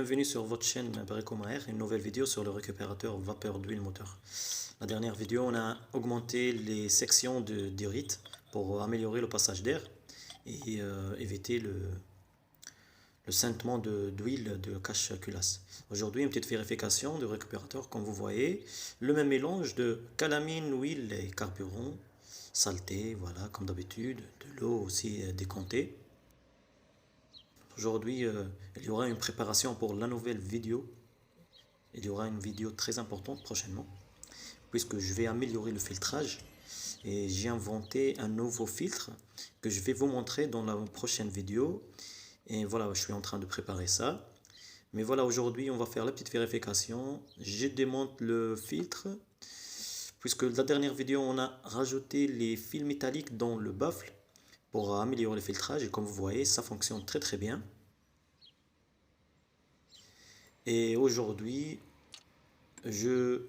Bienvenue sur votre chaîne Bareko Maher, une nouvelle vidéo sur le récupérateur vapeur d'huile moteur. La dernière vidéo, on a augmenté les sections de rite pour améliorer le passage d'air et éviter le scintement d'huile de cache-culasse. Aujourd'hui, une petite vérification du récupérateur. Comme vous voyez, le même mélange de calamine, huile et carburant, saleté, voilà, comme d'habitude, de l'eau aussi décomptée. Aujourd'hui, il y aura une préparation pour la nouvelle vidéo. Il y aura une vidéo très importante prochainement, puisque je vais améliorer le filtrage et j'ai inventé un nouveau filtre que je vais vous montrer dans la prochaine vidéo. Et voilà, je suis en train de préparer ça. Mais voilà, aujourd'hui, on va faire la petite vérification. Je démonte le filtre, puisque la dernière vidéo, on a rajouté les fils métalliques dans le baffle pour améliorer le filtrage. Et comme vous voyez, ça fonctionne très très bien. Et aujourd'hui, je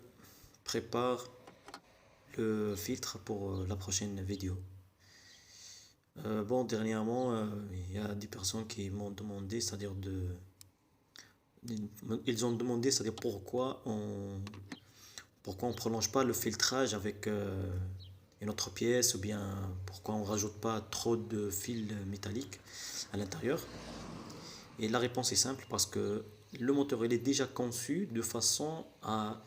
prépare le filtre pour la prochaine vidéo. Bon, dernièrement, il y a des personnes qui m'ont demandé, c'est-à-dire ils ont demandé, c'est-à-dire pourquoi on prolonge pas le filtrage avec une autre pièce, ou bien pourquoi on rajoute pas trop de fils métalliques à l'intérieur. Et la réponse est simple, parce que le moteur il est déjà conçu de façon à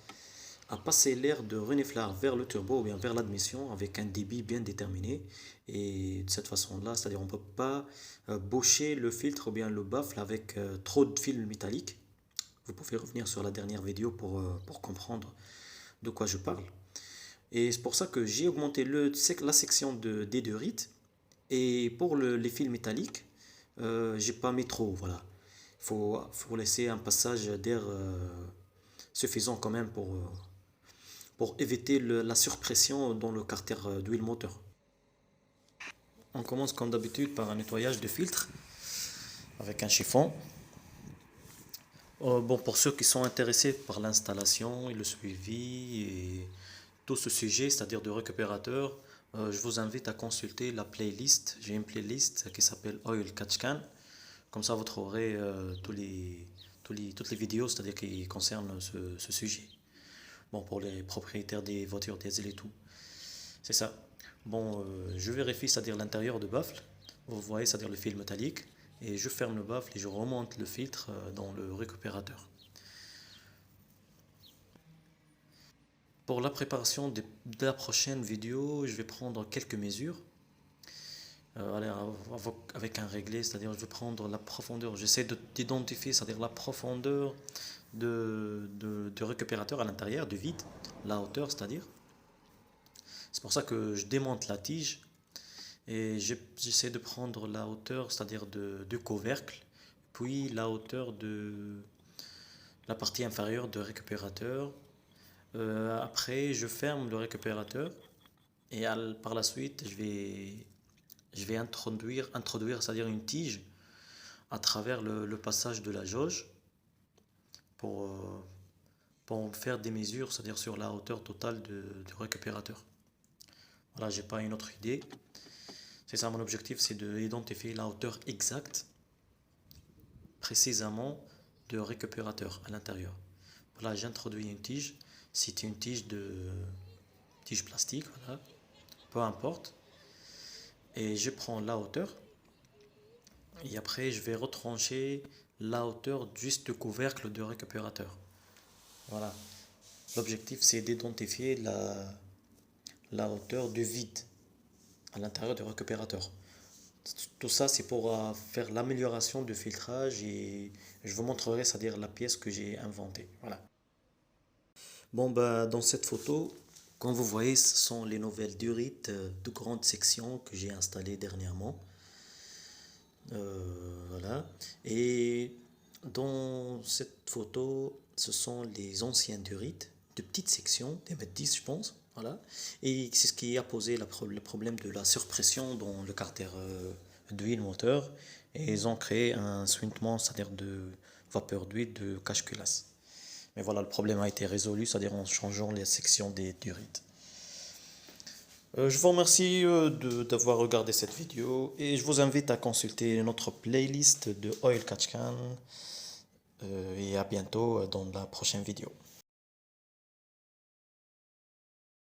passer l'air de reniflard vers le turbo ou bien vers l'admission avec un débit bien déterminé. Et de cette façon-là, c'est-à-dire on ne peut pas boucher le filtre ou bien le baffle avec trop de fils métalliques. Vous pouvez revenir sur la dernière vidéo pour comprendre de quoi je parle. Et c'est pour ça que j'ai augmenté la section des deux rites. Et pour les fils métalliques, j'ai pas mis trop, voilà. Faut laisser un passage d'air suffisant quand même pour éviter la surpression dans le carter d'huile moteur. On commence comme d'habitude par un nettoyage de filtre avec un chiffon. Bon, pour ceux qui sont intéressés par l'installation et le suivi et tout ce sujet, c'est-à-dire de récupérateur, je vous invite à consulter la playlist. J'ai une playlist qui s'appelle Oil Catch Can. Comme ça, vous trouverez toutes les vidéos, c'est-à-dire qui concernent ce sujet. Bon, pour les propriétaires des voitures diesel et tout. C'est ça. Bon, je vérifie, c'est-à-dire l'intérieur de baffle. Vous voyez, c'est-à-dire le fil métallique. Et je ferme le baffle et je remonte le filtre dans le récupérateur. Pour la préparation de la prochaine vidéo, je vais prendre quelques mesures. Avec un réglé, c'est-à-dire je vais prendre la profondeur. J'essaie d'identifier, c'est-à-dire la profondeur de récupérateur à l'intérieur, du vide, la hauteur, c'est-à-dire. C'est pour ça que je démonte la tige et j'essaie de prendre la hauteur, c'est-à-dire du couvercle, puis la hauteur de la partie inférieure du récupérateur. Après, je ferme le récupérateur et par la suite, je vais introduire c'est-à-dire une tige à travers le passage de la jauge pour, pour faire des mesures, c'est-à-dire sur la hauteur totale du récupérateur. Voilà, j'ai pas une autre idée. C'est ça mon objectif, c'est d'identifier la hauteur exacte, précisément, de récupérateur à l'intérieur. Voilà, j'introduis une tige. C'est une tige plastique, voilà, peu importe. Et je prends la hauteur. Et après, je vais retrancher la hauteur juste du couvercle de récupérateur. Voilà. L'objectif, c'est d'identifier la hauteur du vide à l'intérieur du récupérateur. Tout ça, c'est pour faire l'amélioration du filtrage et je vous montrerai, c'est-à-dire la pièce que j'ai inventée. Voilà. Bon, bah, dans cette photo, comme vous voyez, ce sont les nouvelles durites de grande section que j'ai installées dernièrement. Voilà. Et dans cette photo, ce sont les anciennes durites de petite section, des mètres 10 je pense. Voilà. Et c'est ce qui a posé le problème de la surpression dans le carter d'huile moteur. Et ils ont créé un suintement, c'est-à-dire de vapeur d'huile de cache-culasse. Mais voilà, le problème a été résolu, c'est-à-dire en changeant les sections des durites. Je vous remercie d'avoir regardé cette vidéo et je vous invite à consulter notre playlist de Oil Catch Can. et à bientôt dans la prochaine vidéo.